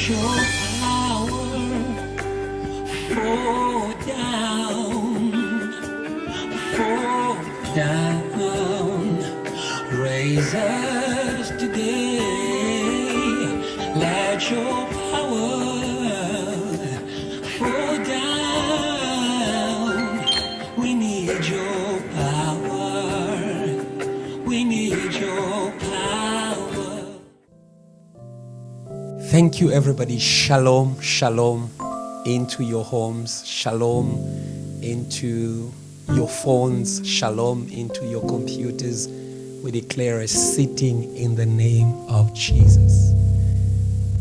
your power fall down, raise us today. Let your power fall down. We need your power. We need your power. Thank you, everybody. Shalom, shalom into your homes. Shalom into your phones. Shalom into your computers. We declare a sitting in the name of Jesus.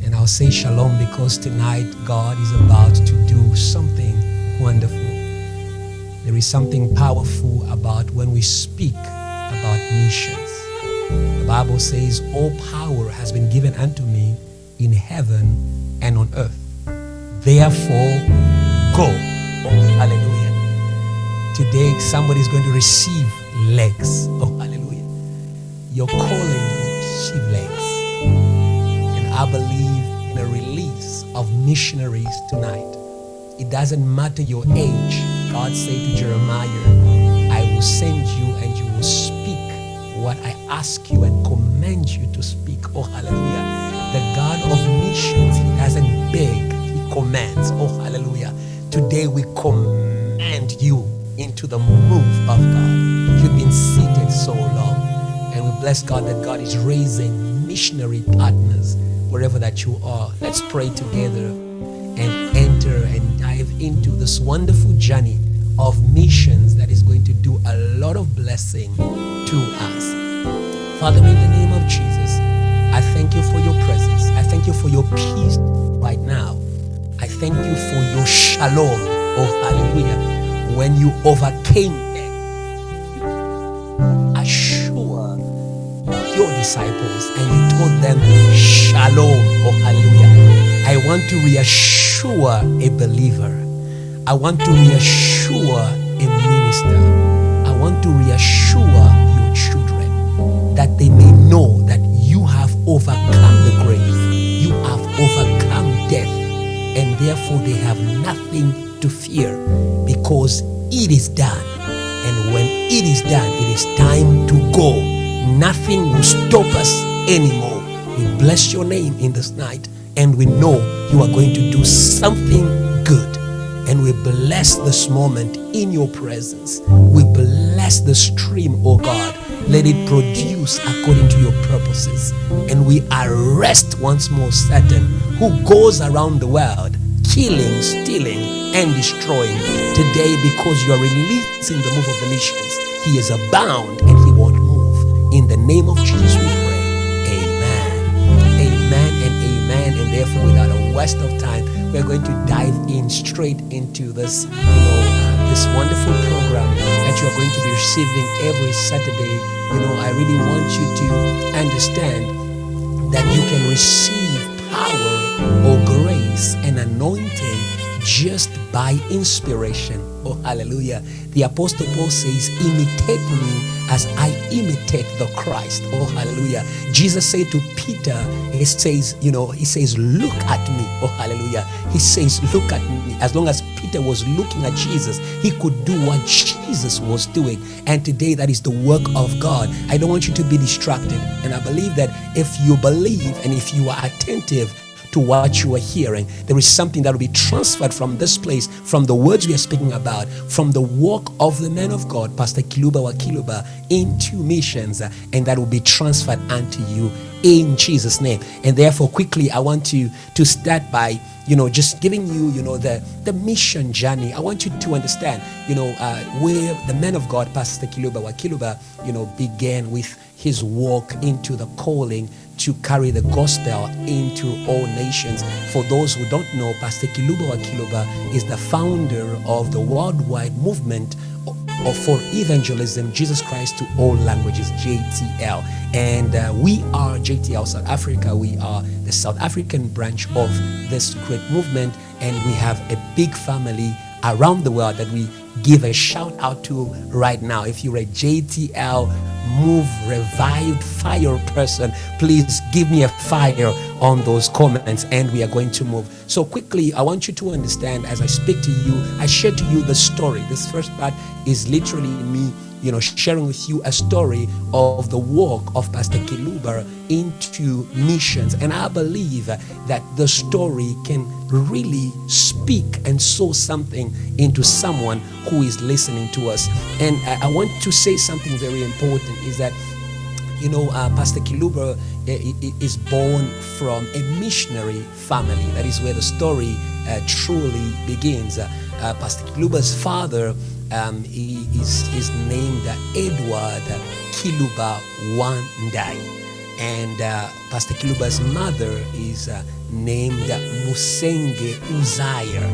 And I'll say shalom because tonight God is about to do something wonderful. There is something powerful about when we speak about missions. The Bible says, all power has been given unto me in heaven and on earth. Therefore, go. Oh, hallelujah. Today, somebody is going to receive legs. Oh, hallelujah. Your calling will receive legs. And I believe in a release of missionaries tonight. It doesn't matter your age. God said to Jeremiah, I will send you and you will speak what I ask you and command you to speak. Oh, hallelujah. The God of missions, he doesn't beg, he commands. Oh, hallelujah. Today we command you into the move of God. You've been seated so long. And we bless God that God is raising missionary partners wherever that you are. Let's pray together and enter and dive into this wonderful journey of missions that is going to do a lot of blessing to us. Father, in the name of Jesus, I thank you for your presence. I thank you for your peace right now. I thank you for your shalom. Oh, hallelujah. When you overcame them, assure your disciples and you told them shalom. Oh, hallelujah. I want to reassure a believer. I want to reassure a minister. I want to reassure your children that they may know that you have overcome the grave. You have overcome death. And therefore they have nothing to fear because it is done. And when it is done, it is time to go. Nothing will stop us anymore. We bless your name in this night and we know you are going to do something good. And we bless this moment in your presence. We bless the stream, oh God. Let it produce according to your purposes. And we arrest once more Satan, who goes around the world killing, stealing, and destroying. Today, because you are releasing the move of the missions, he is abound and he won't move. In the name of Jesus we pray. Amen. Amen and amen. And therefore, without a waste of time, we're going to dive in straight into this, this wonderful program that you are going to be receiving every Saturday. I really want you to understand that you can receive power or grace and anointing just by inspiration. Oh, hallelujah. The Apostle Paul says, imitate me as I imitate the Christ. Oh, hallelujah. Jesus said to Peter, he says, look at me. Oh, hallelujah. He says, look at me. As long as Peter was looking at Jesus, he could do what Jesus was doing. And today, that is the work of God. I don't want you to be distracted. And I believe that if you believe and if you are attentive to what you are hearing, there is something that will be transferred from this place, from the words we are speaking about, from the work of the man of God, Pastor Kiluba wa Kiluba, into missions, and that will be transferred unto you in Jesus' name. And therefore, quickly, I want to start by just giving you, the mission journey. I want you to understand, where the man of God, Pastor Kiluba wa Kiluba, began with his walk into the calling to carry the gospel into all nations. For those who don't know, Pastor Kiluba wa Kiluba is the founder of the worldwide movement for evangelism, Jesus Christ to all languages, JTL. And we are JTL South Africa. We are the South African branch of this great movement, and we have a big family around the world that we give a shout out to right now. If you're a JTL move revived fire person, please give me a fire on those comments and we are going to move. So quickly, I want you to understand as I speak to you, I share to you the story. This first part is literally me, sharing with you a story of the walk of Pastor Kiluba into missions. And I believe that the story can really speak and sow something into someone who is listening to us. And I want to say something very important is that Pastor Kiluba is born from a missionary family. That is where the story truly begins. Pastor Kiluba's father he is named Edward Kiluba Wandai, and Pastor Kiluba's mother is named Musenge Uzziah.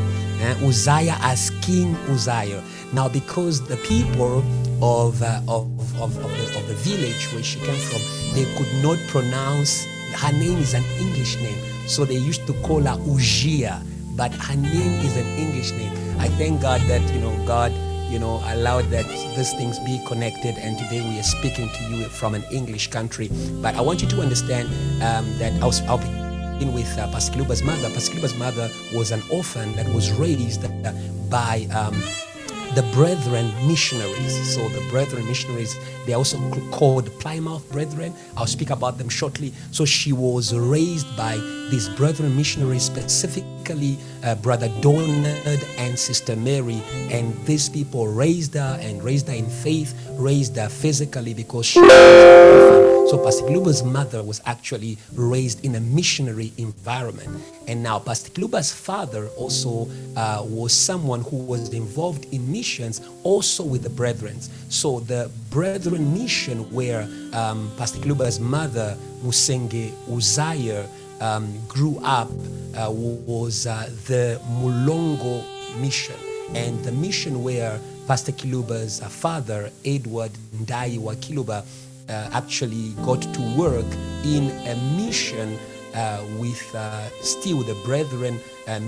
Uzziah as King Uzziah. Now, because the people of the village where she came from, they could not pronounce her name is an English name, so they used to call her Ujia, but her name is an English name. I thank God that God allowed that these things be connected, and today we are speaking to you from an English country. But I want you to understand that I'll begin with Pastor Kiluba's mother. Pastor Kiluba's mother was an orphan that was raised by the Brethren missionaries. So the Brethren missionaries, they're also called Plymouth Brethren. I'll speak about them shortly. So she was raised by these Brethren missionaries, specifically Brother Donald and Sister Mary. And these people raised her in faith, raised her physically because she was an orphan. So Pastor Kiluba's mother was actually raised in a missionary environment. And now Pastor Kiluba's father also was someone who was involved in missions also with the Brethren. So the Brethren mission where Pastor Kiluba's mother, Musenge Uzziah, grew up was the Mulongo mission. And the mission where Pastor Kiluba's father, Edward Ndai wa Kiluba, actually got to work in a mission with still the Brethren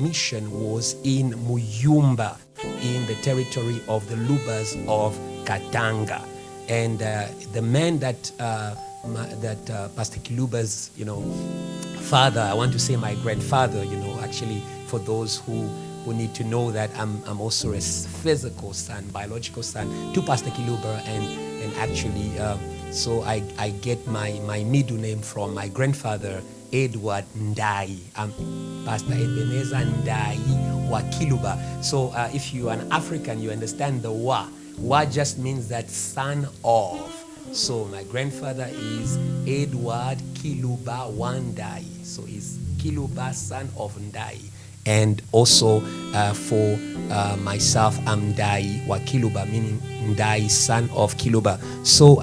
mission was in Muyumba, in the territory of the Lubas of Katanga. And the man that Pastor Kiluba's father, I want to say my grandfather, actually for those who need to know that I'm also a physical son, biological son to Pastor Kiluba, and actually so I get my middle name from my grandfather, Edward Ndai. I'm Pastor Ebenezer Ndai wa Kiluba. So if you are an African, you understand the wa. Wa just means that son of. So my grandfather is Edward Kiluba Wandai. So he's Kiluba, son of Ndai. And also for myself, I'm Ndai wa Kiluba, meaning Ndai, son of Kiluba. So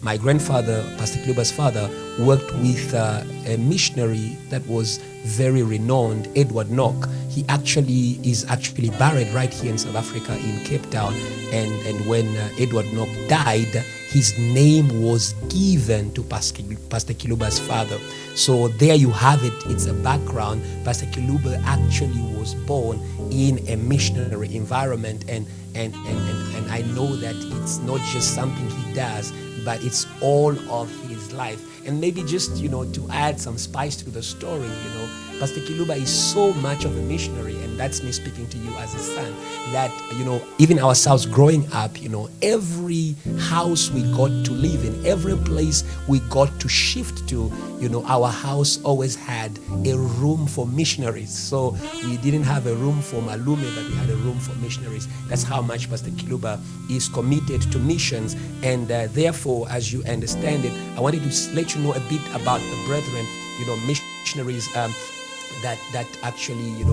my grandfather, Pastor Kiluba's father, worked with a missionary that was very renowned, Edward Nock. He is actually buried right here in South Africa in Cape Town. And when Edward Nock died, his name was given to Pastor Kiluba's father. So there you have it. It's a background. Pastor Kiluba actually was born in a missionary environment, and I know that it's not just something he does, but it's all of his life. And maybe just to add some spice to the story, Pastor Kiluba is so much of a missionary, and that's me speaking to you as a son, that even ourselves growing up, every house we got to live in, every place we got to shift to, our house always had a room for missionaries. So we didn't have a room for Malume, but we had a room for missionaries. That's how much Pastor Kiluba is committed to missions. And therefore, as you understand it, I wanted to let you know a bit about the Brethren, missionaries that actually,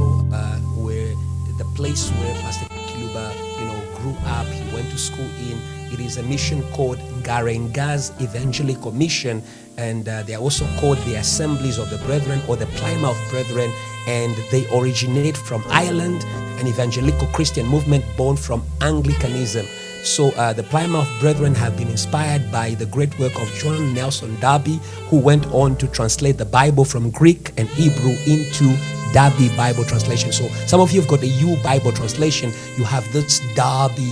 were the place where Pastor Kiluba, grew up. He went to school in. It is a mission called Ngarenga's Evangelical Mission, and they are also called the Assemblies of the Brethren or the Plymouth Brethren, and they originate from Ireland, an evangelical Christian movement born from Anglicanism. So the Plymouth Brethren have been inspired by the great work of John Nelson Darby, who went on to translate the Bible from Greek and Hebrew into Darby Bible translation. So some of you have got the U Bible translation. You have this Darby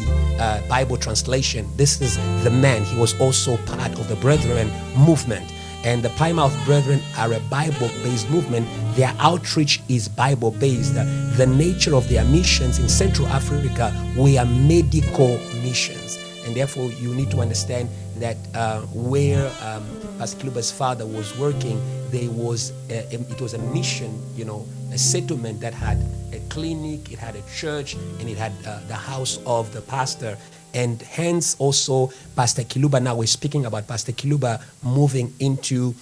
Bible translation. This is the man. He was also part of the Brethren movement. And the Plymouth Brethren are a Bible-based movement. Their outreach is Bible-based. The nature of their missions in Central Africa were medical missions. And therefore, you need to understand that where Pastor Kiluba's father was working, it was a mission, a settlement that had a clinic, it had a church, and it had the house of the pastor. And hence also Pastor Kiluba, now we're speaking about Pastor Kiluba moving into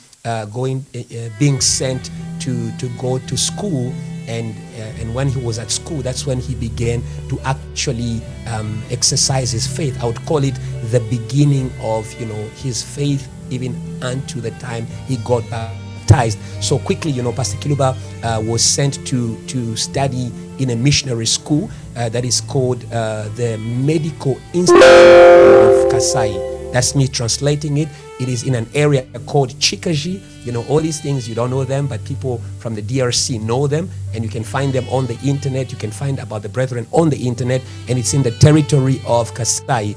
being sent to go to school. And when he was at school, that's when he began to actually exercise his faith. I would call it the beginning of his faith, even unto the time he got baptized. So quickly, Pastor Kiluba was sent to study in a missionary school that is called the Medical Institute of Kasai. That's me translating it. It is in an area called Chikaji. All these things, you don't know them, but people from the DRC know them, and you can find them on the internet. You can find about the Brethren on the internet, and it's in the territory of Kasai.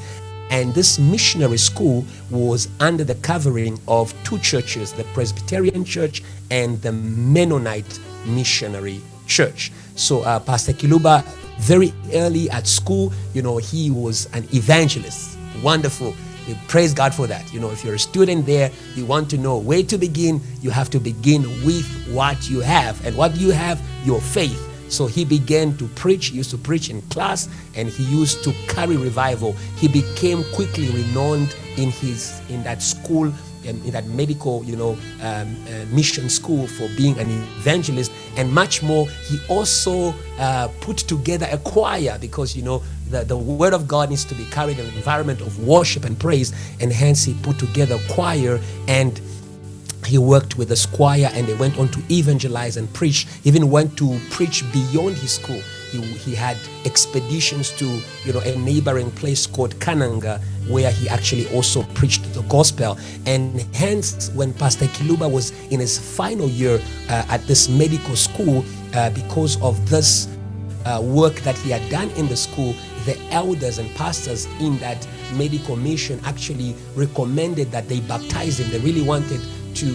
And this missionary school was under the covering of two churches, the Presbyterian Church and the Mennonite Missionary Church. So Pastor Kiluba, very early at school, he was an evangelist. Wonderful. Praise God for that. If you're a student there, you want to know where to begin, you have to begin with what you have. And what do you have? Your faith. So he began to preach. He used to preach in class, and he used to carry revival. He became quickly renowned in that school, in that medical, mission school, for being an evangelist and much more. He also put together a choir, because the word of God needs to be carried in an environment of worship and praise, and hence he put together a choir, and he worked with the choir, and they went on to evangelize and preach. Even went to preach beyond his school. He had expeditions to a neighboring place called Kananga, where he actually also preached the gospel. And hence, when Pastor Kiluba was in his final year at this medical school, because of this work that he had done in the school, the elders and pastors in that medical mission actually recommended that they baptize him. They really wanted to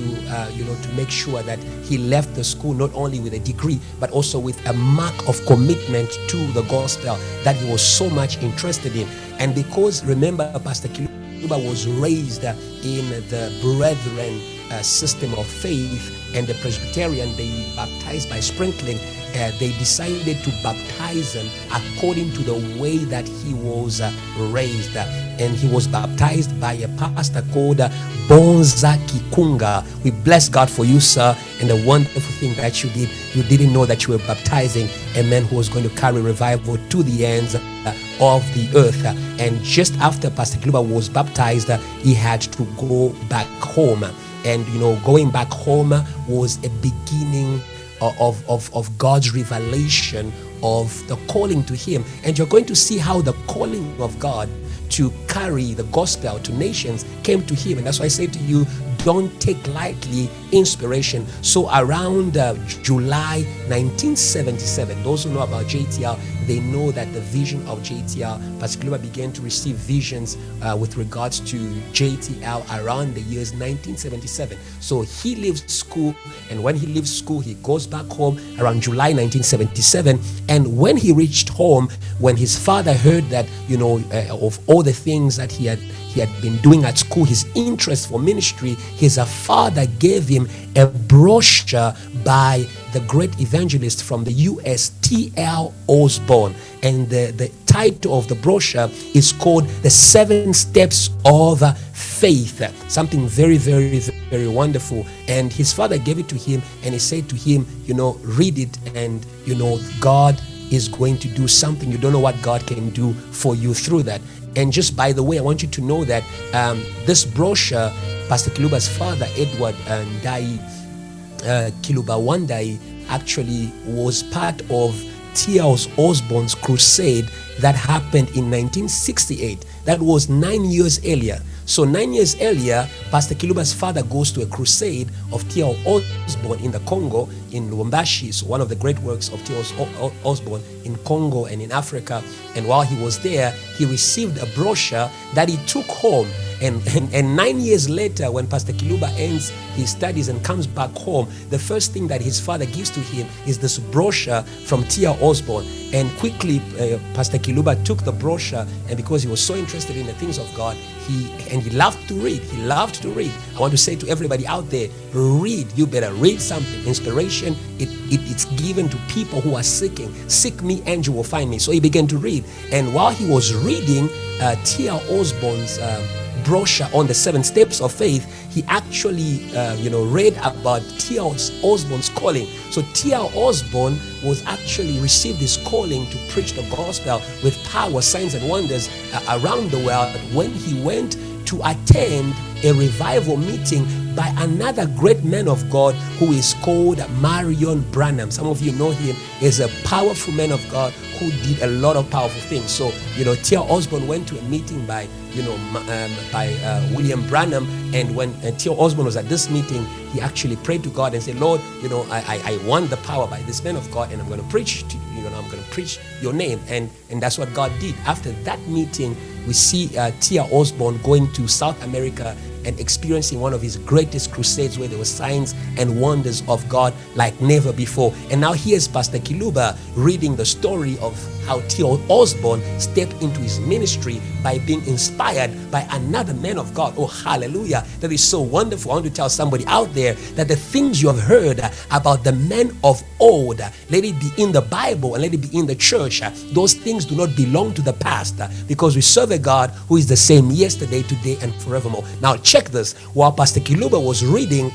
make sure that he left the school not only with a degree, but also with a mark of commitment to the gospel that he was so much interested in. And because, remember, Pastor Kiluba was raised in the Brethren system of faith, and the Presbyterian, they baptized by sprinkling. They decided to baptize him according to the way that he was raised. And he was baptized by a pastor called Bonza Kikunga. We bless God for you, sir, and the wonderful thing that you did. You didn't know that you were baptizing a man who was going to carry revival to the ends of the earth. And just after Pastor Kiluba was baptized, he had to go back home. And going back home was a beginning of God's revelation of the calling to him. And you're going to see how the calling of God to carry the gospel to nations came to him. And that's why I say to you, don't take lightly inspiration. So around July 1977, those who know about JTL, they know that the vision of JTL, Pastor Kiluba began to receive visions with regards to JTL around the years 1977. So he leaves school, and when he leaves school, he goes back home around July 1977. And when he reached home, when his father heard that, of all the things that he had been doing at school, his interest for ministry, his father gave him a brochure by the great evangelist from the US, T.L. Osborne. And the title of the brochure is called The 7 Steps of Faith. Something very, very, very wonderful. And his father gave it to him, and he said to him, read it, and God is going to do something. You don't know what God can do for you through that. And just by the way, I want you to know that this brochure, Pastor Kiluba's father, Edward Ndai Kiluba Wandai, actually was part of T.L. Osborne's crusade that happened in 1968. That was 9 years earlier. So 9 years earlier, Pastor Kiluba's father goes to a crusade of T.L. Osborne in the Congo, in Lubumbashi. So one of the great works of T.L. Osborne in Congo and in Africa. And while he was there, he received a brochure that he took home. And 9 years later, when Pastor Kiluba ends his studies and comes back home, the first thing that his father gives to him is this brochure from T.L. Osborne. And quickly, Pastor Kiluba took the brochure, and because he was so interested in the things of God, he loved to read. He loved to read. I want to say to everybody out there, read. You better read something. Inspiration, it's given to people who are seeking. Seek me and you will find me. So he began to read. And while he was reading T.L. Osborne's brochure on the 7 steps of faith, he actually read about T.L. Osborne's calling. So T.L. Osborne was actually received his calling to preach the gospel with power, signs and wonders around the world when he went to attend a revival meeting by another great man of God who is called Marion Branham. Some of you know him as a powerful man of God who did a lot of powerful things. So, T.L. Osborne went to a meeting by William Branham, and when T.L. Osborne was at this meeting, he actually prayed to God and said, Lord, I want the power by this man of God, and I'm going to preach to you, I'm going to preach your name. And that's what God did. After that meeting, we see T.L. Osborne going to South America and experiencing one of his greatest crusades where there were signs and wonders of God like never before. And now here's Pastor Kiluba reading the story of how T.L. Osborne stepped into his ministry by being inspired by another man of God. Oh, hallelujah. That is so wonderful. I want to tell somebody out there that the things you have heard about the men of old, let it be in the Bible and let it be in the church. Those things do not belong to the past because we serve a God who is the same yesterday, today, and forevermore. Now check this. While Pastor Kiluba was reading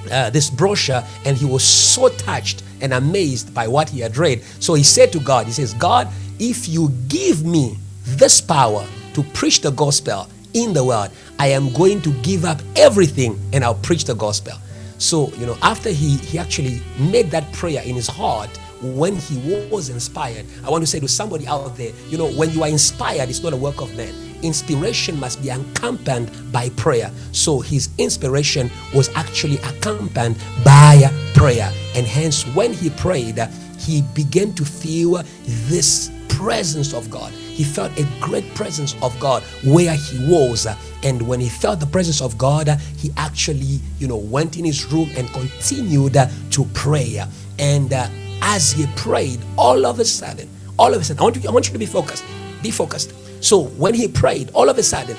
this brochure, and he was so touched and amazed by what he had read. So he said to God, he says, God, if you give me this power to preach the gospel in the world, I am going to give up everything and I'll preach the gospel. So, after he actually made that prayer in his heart, when he was inspired, I want to say to somebody out there, when you are inspired, it's not a work of man. Inspiration must be accompanied by prayer. So his inspiration was actually accompanied by prayer. And hence, when he prayed, he began to feel this presence of God. He felt a great presence of God where he was. And when he felt the presence of God, he actually, went in his room and continued to pray. And as he prayed, all of a sudden, I want you to be focused. Be focused. So when he prayed, all of a sudden,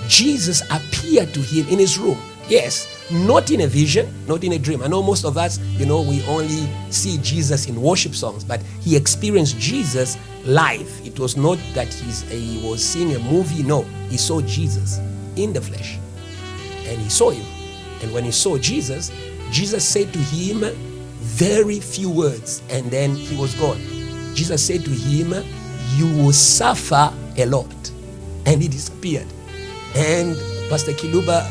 Jesus appeared to him in his room. Yes, not in a vision, not in a dream. I know most of us, we only see Jesus in worship songs, but he experienced Jesus live. It was not that he was seeing a movie. No, he saw Jesus in the flesh. And he saw him. And when he saw Jesus, Jesus said to him very few words, and then he was gone. Jesus said to him, you will suffer a lot. And he disappeared. And Pastor Kiluba,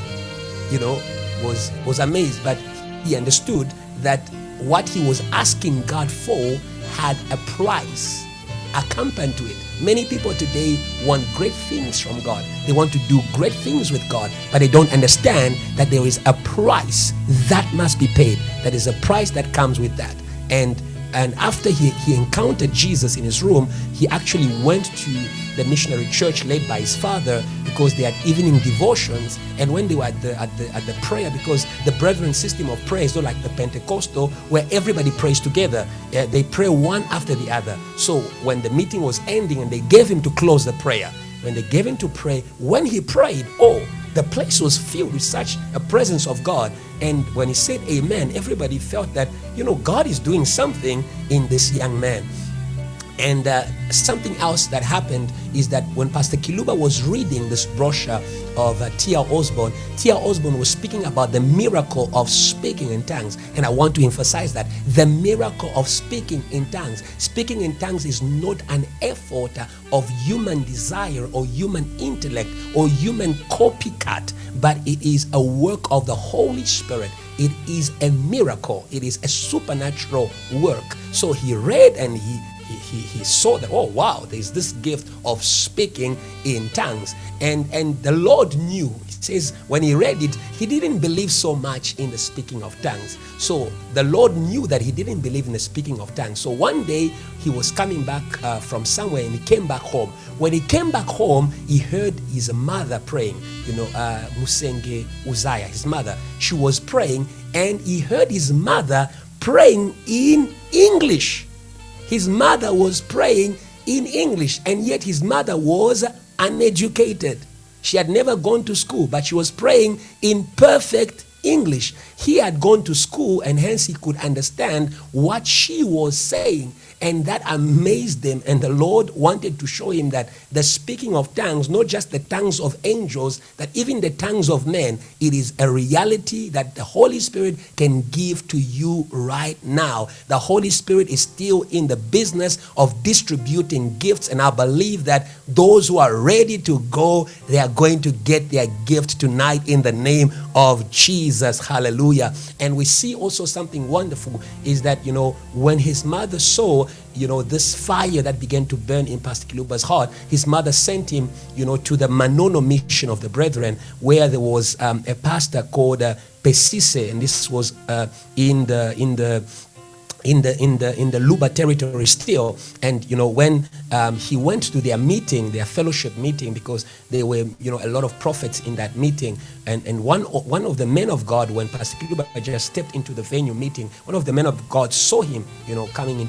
was amazed, but he understood that what he was asking God for had a price accompanied to it. Many people today want great things from God. They want to do great things with God, but they don't understand that there is a price that must be paid. That is a price that comes with that. And after he encountered Jesus in his room, he actually went to the missionary church led by his father, because they had evening devotions. And when they were at the prayer, because the brethren system of prayer is not like the Pentecostal where everybody prays together. They pray one after the other. So when the meeting was ending and they gave him to close the prayer, when they gave him to pray, when he prayed, the place was filled with such a presence of God. And when he said amen, everybody felt that, God is doing something in this young man. And something else that happened is that when Pastor Kiluba was reading this brochure of T.L. Osborne, T.L. Osborne was speaking about the miracle of speaking in tongues. And I want to emphasize that the miracle of speaking in tongues. Speaking in tongues is not an effort of human desire or human intellect or human copycat, but it is a work of the Holy Spirit. It is a miracle. It is a supernatural work. So he read and he he saw that, oh wow, there's this gift of speaking in tongues. And the Lord knew. He says when he read it, he didn't believe so much in the speaking of tongues. So the Lord knew that he didn't believe in the speaking of tongues. So one day he was coming back from somewhere, and he came back home. When he came back home, he heard his mother praying. Musenge Uzziah, his mother, she was praying, and he heard his mother praying in English. His mother was praying in English, and yet his mother was uneducated. She had never gone to school, but she was praying in perfect English. He had gone to school, and hence he could understand what she was saying. And that amazed him, and the Lord wanted to show him that the speaking of tongues, not just the tongues of angels, that even the tongues of men, it is a reality that the Holy Spirit can give to you right now. The Holy Spirit is still in the business of distributing gifts, and I believe that those who are ready to go, they are going to get their gift tonight in the name of Jesus. Hallelujah. And we see also something wonderful is that, when his mother saw this fire that began to burn in Pastor Kiluba's heart, his mother sent him, to the Manono mission of the Brethren, where there was a pastor called Pesise, and this was in the Luba territory still. And when he went to their meeting, their fellowship meeting, because there were a lot of prophets in that meeting, and one of the men of God, when Pastor Kiluba just stepped into the venue meeting, one of the men of God saw him coming in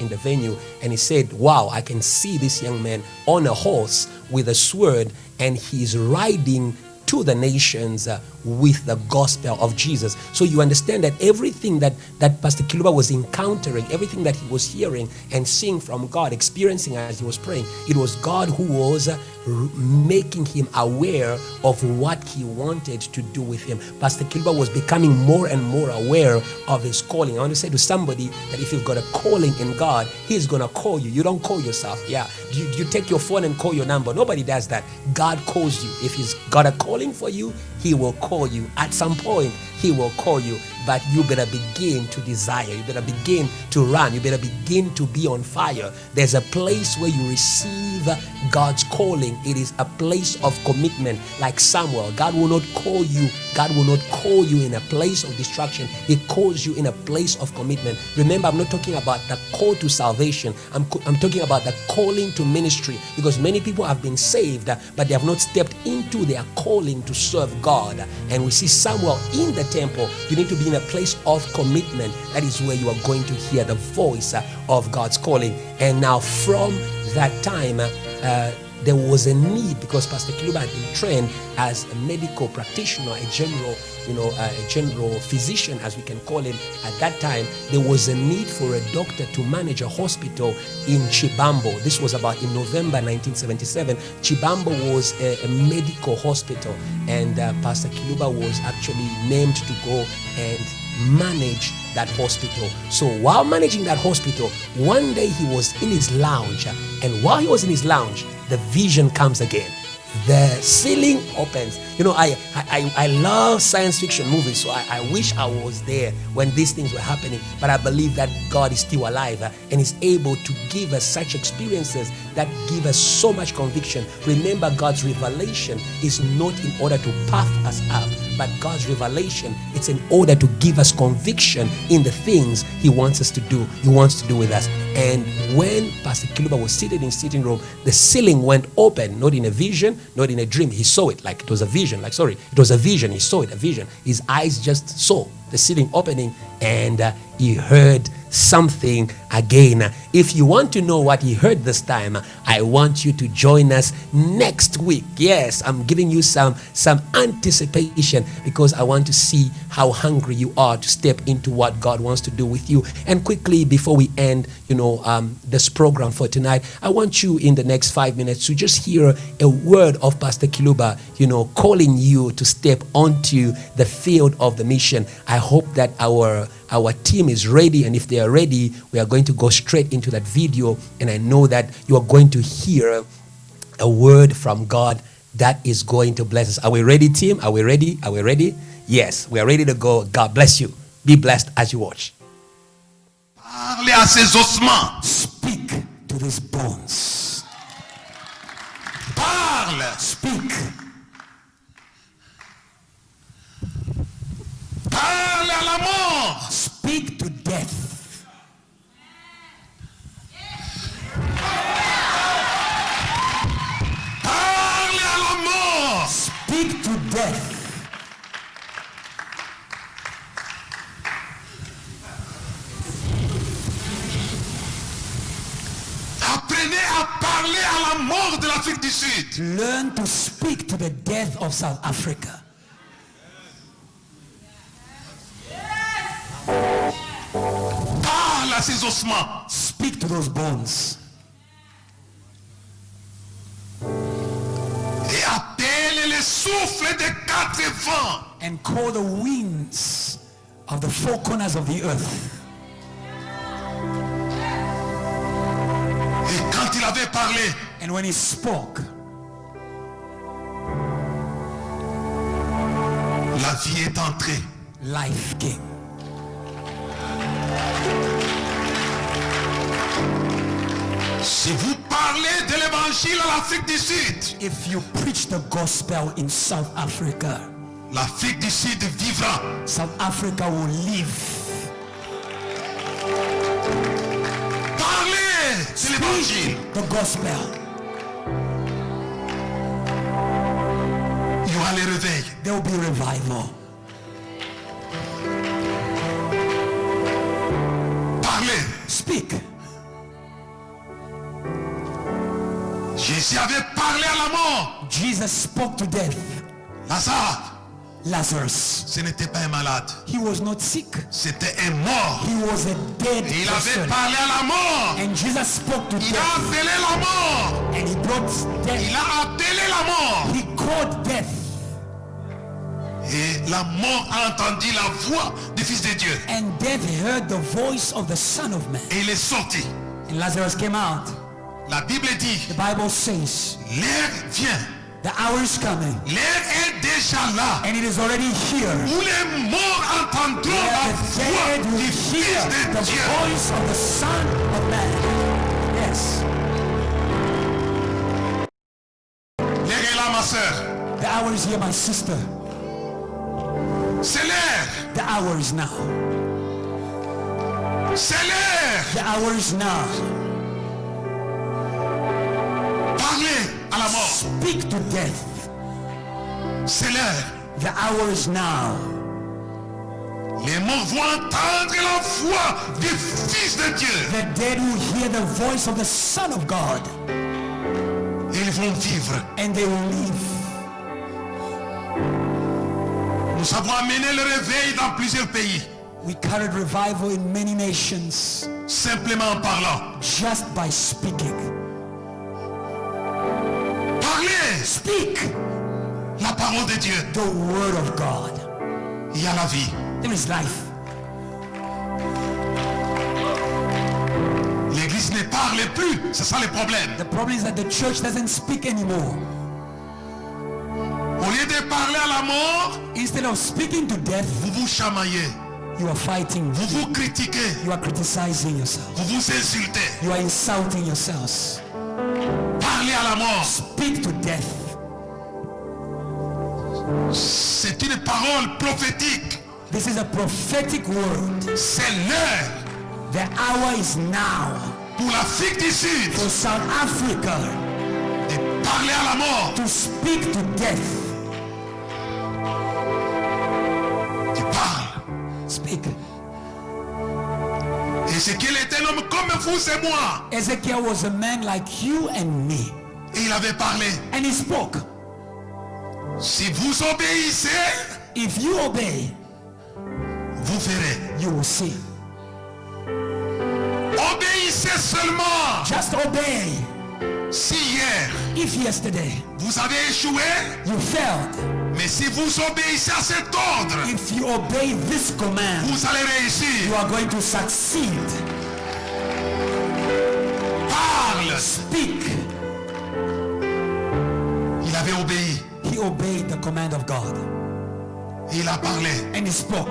the venue, and he said, wow, I can see this young man on a horse with a sword, and he's riding to the nations with the gospel of Jesus. So you understand that everything that Pastor Kiluba was encountering, everything that he was hearing and seeing from God, experiencing as he was praying, it was God who was making him aware of what he wanted to do with him. Pastor Kiluba was becoming more and more aware of his calling. I want to say to somebody that if you've got a calling in God, he's going to call you. You don't call yourself. Yeah. You take your phone and call your number. Nobody does that. God calls you. If he's got a calling for you, he will call you. At some point, he will call you. But you better begin to desire. You better begin to run. You better begin to be on fire. There's a place where you receive God's calling. It is a place of commitment. Like Samuel, God will not call you. God will not call you in a place of distraction. He calls you in a place of commitment. Remember, I'm not talking about the call to salvation. I'm talking about the calling to ministry, because many people have been saved, but they have not stepped into their calling to serve God. And we see Samuel in the temple. You need to be in a place of commitment. That is where you are going to hear the voice of God's calling. And now from that time, there was a need, because Pastor Kiluba had been trained as a medical practitioner, a general physician, as we can call him. At that time, there was a need for a doctor to manage a hospital in Chibambo. This was about in November 1977. Chibambo was a medical hospital, and Pastor Kiluba was actually named to go and manage that hospital. So while managing that hospital, one day he was in his lounge, and while he was in his lounge, the vision comes again. The ceiling opens. I love science fiction movies, so I wish I was there when these things were happening. But I believe that God is still alive and is able to give us such experiences that give us so much conviction. Remember, God's revelation is not in order to puff us up, but God's revelation, it's in order to give us conviction in the things He wants us to do. He wants to do with us. And when Pastor Kiluba was seated in sitting room, the ceiling went open, not in a vision, not in a dream. He saw it like it was a vision. It was a vision. He saw it, a vision. His eyes just saw the ceiling opening, and he heard something again. If you want to know what he heard this time, I want you to join us next week. Yes, I'm giving you some anticipation, because I want to see how hungry you are to step into what God wants to do with you. And quickly, before we end, this program for tonight, I want you in the next 5 minutes to just hear a word of Pastor Kiluba, calling you to step onto the field of the mission. I hope that our team is ready, and if they are ready, we are going to go straight into that video, and I know that you are going to hear a word from God that is going to bless us. Are we ready, team? Are we ready? Are we ready? Yes, we are ready to go. God bless you. Be blessed as you watch. Parlez à ces ossements. Speak to these bones. Parle. Speak. Parle à la mort. Speak to death. Parle à la mort. Speak to death. Apprenez à parler à la mort de l'Afrique du Sud. Learn to speak to the death of South Africa. Parle à ses ossements. Speak to those bones. Et appelle les souffles des quatre vents. And call the winds of the four corners of the earth. Et quand il avait parlé, And when he spoke, la vie est entrée. life came. Si vous parlez de l'évangile à l'Afrique du Sud, If you preach the gospel in South Africa, l'Afrique du Sud vivra. South Africa will live. Parlez de l'évangile. The gospel. Il y aura les réveils. There will be revival. Parlez. Speak. Jésus avait parlé à la mort. Jesus spoke to death. Lazarus, ce n'était pas un malade. he was not sick. C'était un mort. He was a dead Et il avait person. parlé à la mort. And Jesus spoke to Il a death. appelé la mort. And he brought Il death. a appelé la mort. He called death. Et la mort a entendu la voix du Fils de Dieu. And death heard the voice of the Son of Man. Et il est sorti. And Lazarus came out. La Bible dit, The Bible says, l'heure vient. the hour is coming. L'heure est déjà là. And it is already here. Où les morts entendront Where la the voix dead will du hear Fils de the Dieu. voice of the Son of Man. Yes. L'heure est là, ma soeur. The hour is here, my sister. C'est l'heure. The hour is now. C'est l'heure. The hour is now. Parlez à la mort. Speak to death. C'est l'heure. The hour is now. Les morts vont entendre la voix du Fils de Dieu. The dead will hear the voice of the Son of God. Et ils vont vivre. And they will live. Nous avons amené le réveil dans plusieurs pays. We carried revival in many nations Simplement en parlant. just by speaking. Parlez Speak la parole de Dieu. the word of God. Il y a la vie. There is life. L'église ne parle plus. C'est ça le problème. The problem is that the church doesn't speak anymore. Au lieu de parler à la mort, Instead of speaking to death, vous vous chamaillez. you are fighting. Vous vous critiquez. You are criticizing yourself. Vous vous insultez. You are insulting yourselves. Parlez à la mort. Speak to death. C'est une parole prophétique. This is a prophetic word. C'est l'heure The hour is now pour l'Afrique du Sud for South Africa de parler à la mort. to speak to death. Tu parles. Speak. Ézéchiel était un homme comme vous et moi. Ezekiel was a man like you and me. Et il avait parlé. And he spoke. Si vous obéissez, If you obey, vous verrez. you will see. Obéissez seulement. Just obey. Si hier, If yesterday vous avez échoué, you failed, mais si vous obéissez à cet ordre, if you obey this command, vous allez réussir. you are going to succeed. Parle. Speak. Il avait obéi. He obeyed the command of God. Il a parlé. And he spoke.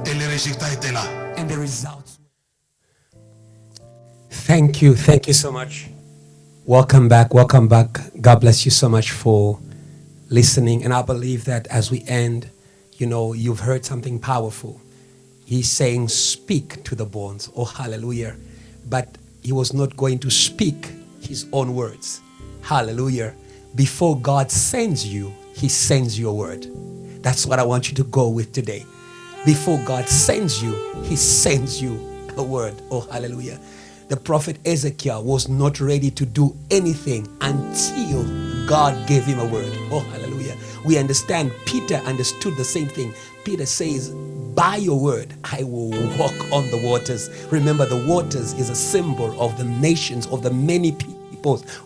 Et le résultat était là. And the results. Thank you. Thank you so much. Welcome back. Welcome back. God bless you so much for listening. And I believe that as we end, you've heard something powerful. He's saying, speak to the bones. Oh, hallelujah. But he was not going to speak his own words. Hallelujah. Before God sends you, he sends you a word. That's what I want you to go with today. Before God sends you, he sends you a word. Oh, hallelujah. The prophet Ezekiel was not ready to do anything until God gave him a word. Oh, hallelujah. We understand Peter understood the same thing. Peter says, by your word, I will walk on the waters. Remember, the waters is a symbol of the nations, of the many people.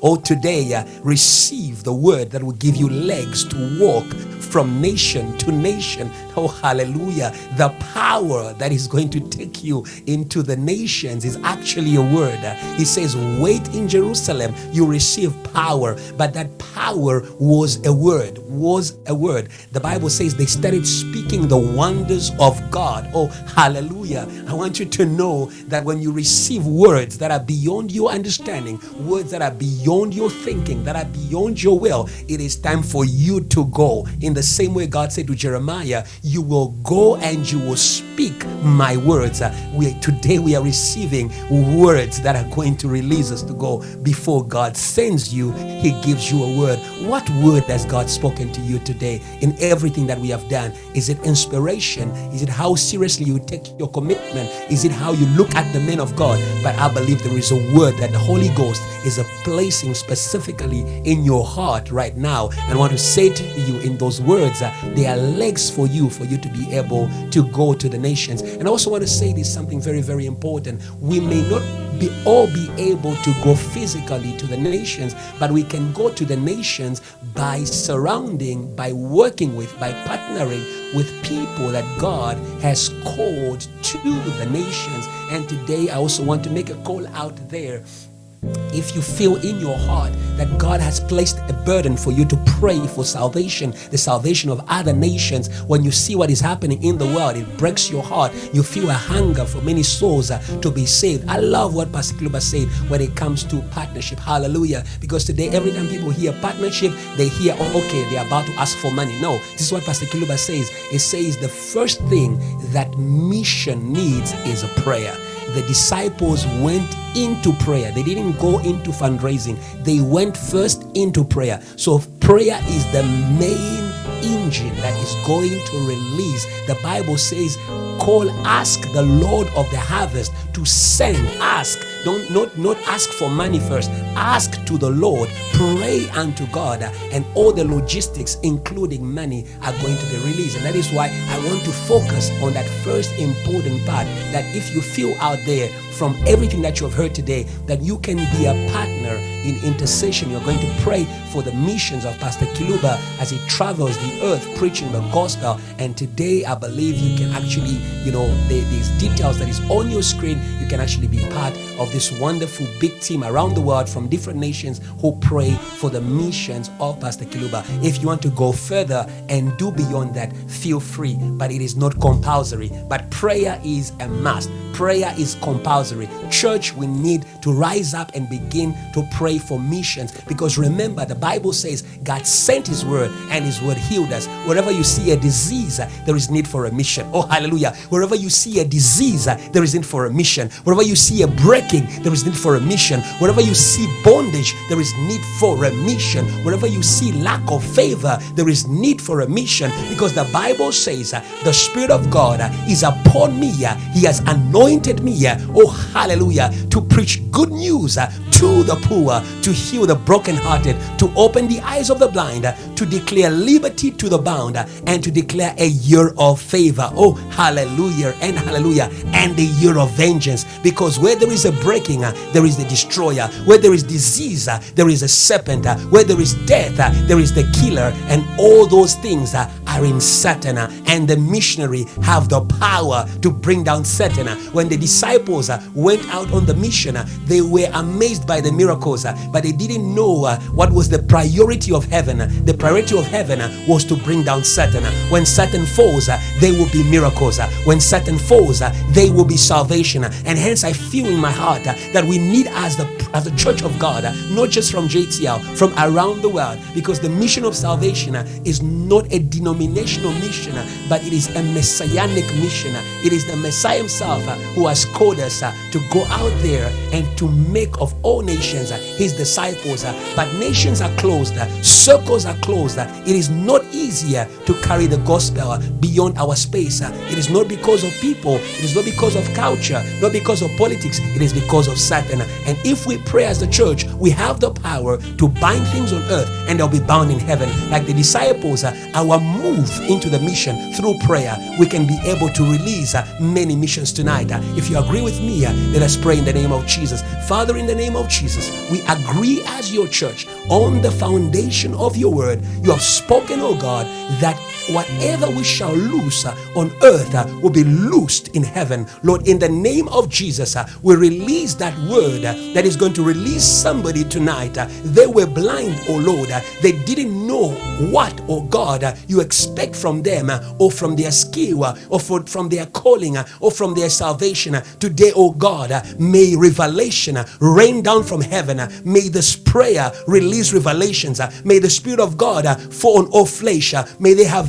Oh, today, receive the word that will give you legs to walk from nation to nation. Oh, hallelujah. The power that is going to take you into the nations is actually a word. He says, wait in Jerusalem, you receive power. But that power was a word, The Bible says they started speaking the wonders of God. Oh, hallelujah. I want you to know that when you receive words that are beyond your understanding, words that are beyond your thinking, that are beyond your will, it is time for you to go. In the same way God said to Jeremiah, you will go and you will speak my words. Today we are receiving words that are going to release us to go. Before God sends you, he gives you a word. What word has God spoken to you today in everything that we have done? Is it inspiration? Is it how seriously you take your commitment? Is it how you look at the men of God? But I believe there is a word that the Holy Ghost is placing specifically in your heart right now. And I want to say to you in those words, there are legs for you to be able to go to the nations. And I also want to say this something very, very important. We may not all be able to go physically to the nations, but we can go to the nations by surrounding, by working with, by partnering with people that God has called to the nations. And today I also want to make a call out there. If you feel in your heart that God has placed a burden for you to pray for salvation, the salvation of other nations, when you see what is happening in the world, it breaks your heart. You feel a hunger for many souls to be saved. I love what Pastor Kiluba said when it comes to partnership. Hallelujah. Because today, every time people hear partnership, they hear, okay, they're about to ask for money. No, this is what Pastor Kiluba says. It says the first thing that mission needs is a prayer. The disciples went into prayer. They didn't go into fundraising. They went first into prayer. So prayer is the main engine that is going to release. The Bible says, ask the Lord of the harvest to send. Ask. Not ask for money first. Ask to the Lord. Pray unto God, and all the logistics, including money, are going to be released. And that is why I want to focus on that first important part, that if you feel out there from everything that you have heard today, that you can be a partner in intercession. You're going to pray for the missions of Pastor Kiluba as he travels the earth preaching the gospel. And today I believe you can actually, these details that is on your screen, you can actually be part of this wonderful big team around the world from different nations who pray for the missions of Pastor Kiluba. If you want to go further and do beyond that, feel free, but it is not compulsory. But prayer is a must. Prayer is compulsory. Church, we need to rise up and begin to pray for missions, because remember, the Bible says God sent his word and his word healed us. Wherever you see a disease, there is need for a mission. Oh, hallelujah. Wherever you see a disease, there is need for a mission. Wherever you see a breaking, there is need for a mission. Wherever you see bondage, there is need for a mission. Wherever you see lack of favor, there is need for a mission, because the Bible says the Spirit of God is upon me. He has anointed me, oh hallelujah, to preach good news to the poor, to heal the brokenhearted, to open the eyes of the blind, to declare liberty to the bound, and to declare a year of favor. Oh hallelujah and hallelujah, and the year of vengeance. Because where there is a breaking, there is the destroyer. Where there is disease, there is a serpent. Where there is death, there is the killer. And all those things are in Satan, and the missionary have the power to bring down Satan. When the disciples went out on the mission, they were amazed by the miracles, but they didn't know what was the priority of heaven. The priority of heaven was to bring down Satan. When Satan falls, there will be miracles. When Satan falls, there will be salvation. And hence I feel in my heart that we need, as the church of God, not just from JTL, from around the world, because the mission of salvation is not a denominational mission, but it is a messianic mission. It is the Messiah himself who has called us to go out there and to make of all nations his disciples. But nations are closed, circles are closed. It is not easier to carry the gospel beyond our space. It is not because of people, it is not because of culture, not because of politics, it is because of Satan. And if we pray as the church, we have the power to bind things on earth and they'll be bound in heaven. Like the disciples, our move into the mission through prayer, we can be able to release many missions tonight. If you agree with me, let us pray in the name of Jesus. Father, in the name of Jesus, we agree as your church on the foundation of your word. You have spoken, oh God, that whatever we shall loose on earth will be loosed in heaven. Lord, in the name of Jesus, we release that word that is going to release somebody tonight. They were blind, oh Lord. They didn't know what, oh God, you expect from them, or from their skill, or from their calling, or from their salvation. Today, oh God, may revelation rain down from heaven. May this prayer release revelations. May the Spirit of God fall on all flesh. May they have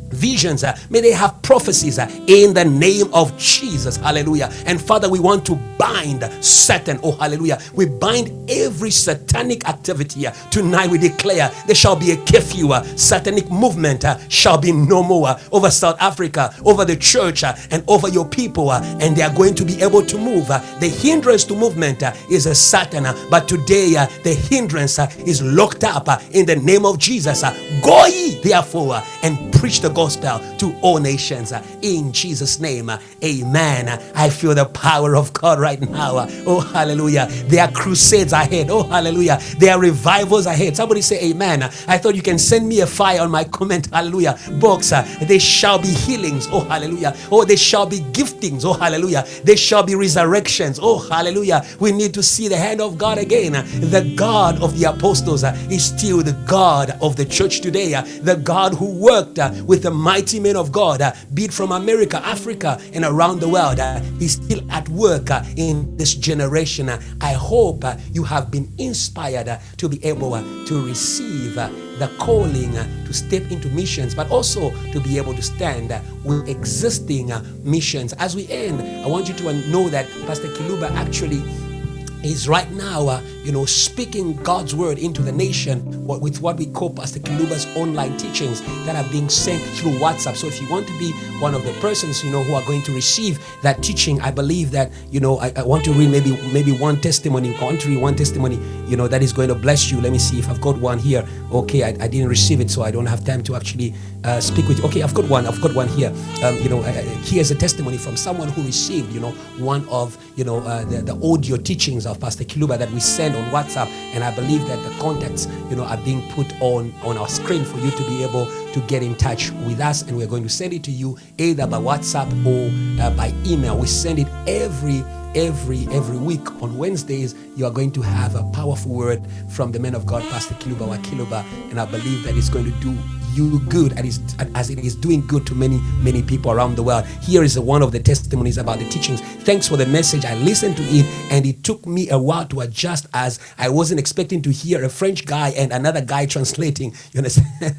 visions, may they have prophecies in the name of Jesus. Hallelujah. And Father, we want to bind Satan. Oh, hallelujah. We bind every satanic activity. Tonight we declare there shall be a curfew. Satanic movement shall be no more over South Africa, over the church, and over your people, and they are going to be able to move. The hindrance to movement is a Satan, but today the hindrance is locked up in the name of Jesus. Go ye therefore and preach the gospel to all nations in Jesus' name. Amen. I feel the power of God right now. Oh, hallelujah. There are crusades ahead. Oh, hallelujah. There are revivals ahead. Somebody say amen. I thought you can send me a fire on my comment, hallelujah, box. There shall be healings. Oh, hallelujah. Oh, there shall be giftings. Oh, hallelujah. There shall be resurrections. Oh, hallelujah. We need to see the hand of God again. The God of the apostles is still the God of the church today. The God who worked with the mighty men of God, be it from America, Africa, and around the world. He's still at work in this generation. I hope you have been inspired to be able to receive the calling to step into missions, but also to be able to stand with existing missions. As we end, I want you to know that Pastor Kiluba actually is right now, speaking God's word into the nation with what we call Pastor Kiluba's online teachings that are being sent through WhatsApp. So if you want to be one of the persons, who are going to receive that teaching, I believe that, I want to read maybe one testimony. I want to read one testimony, that is going to bless you. Let me see if I've got one here. Okay, I didn't receive it, so I don't have time to actually speak with you. Okay, I've got one here. Here's a testimony from someone who received, one of, the audio teachings of Pastor Kiluba that we send on WhatsApp, and I believe that the contacts, are being put on our screen for you to be able to get in touch with us, and we're going to send it to you either by WhatsApp or by email. We send it every week on Wednesdays. You are going to have a powerful word from the man of God, Pastor Kiluba Kiluba, and I believe that it's going to do you good as it is doing good to many people around the world. Here is one of the testimonies about the teachings. Thanks for the message. I listened to it and it took me a while to adjust, as I wasn't expecting to hear a French guy and another guy translating. You understand?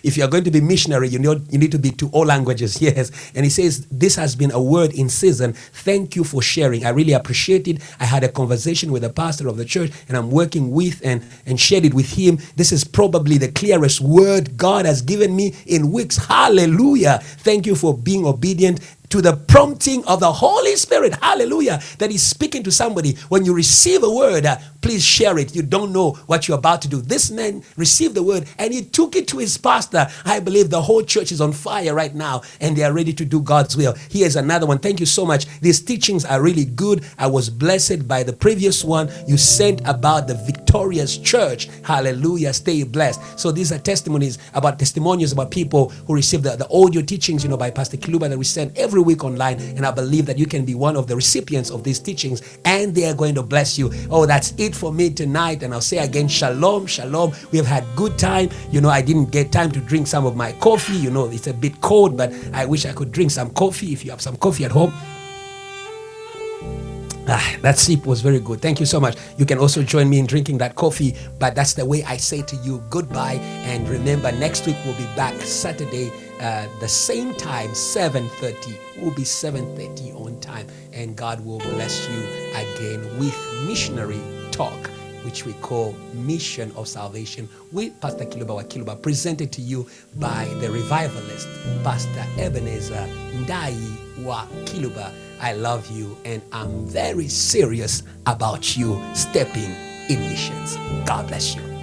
If you're going to be missionary, you need to be to all languages. Yes. And he says, this has been a word in season. Thank you for sharing. I really appreciate it. I had a conversation with the pastor of the church and I'm working with and shared it with him. This is probably the clearest word God has given me in weeks. Hallelujah. Thank you for being obedient to the prompting of the Holy Spirit. Hallelujah. That is speaking to somebody. When you receive a word, please share it. You don't know what you're about to do. This man received the word and he took it to his pastor. I believe the whole church is on fire right now and they are ready to do God's will. Here's another one. Thank you so much. These teachings are really good. I was blessed by the previous one you sent about the victorious church. Hallelujah. Stay blessed. So these are testimonies about people who received the audio teachings, by Pastor Kiluba that we send every every week online, and I believe that you can be one of the recipients of these teachings, and they are going to bless you. Oh, that's it for me tonight, and I'll say again, shalom, shalom. We have had good time. I didn't get time to drink some of my coffee. It's a bit cold, but I wish I could drink some coffee. If you have some coffee at home, that sip was very good. Thank you so much. You can also join me in drinking that coffee, but that's the way I say to you goodbye. And remember, next week we'll be back Saturday, the same time, 7:30. We'll be 7:30 on time, and God will bless you again with Missionary Talk, which we call Mission of Salvation with Pastor Kiluba wa Kiluba, presented to you by the revivalist, Pastor Ebenezer Ndai wa Kiluba. I love you, and I'm very serious about you stepping in missions. God bless you.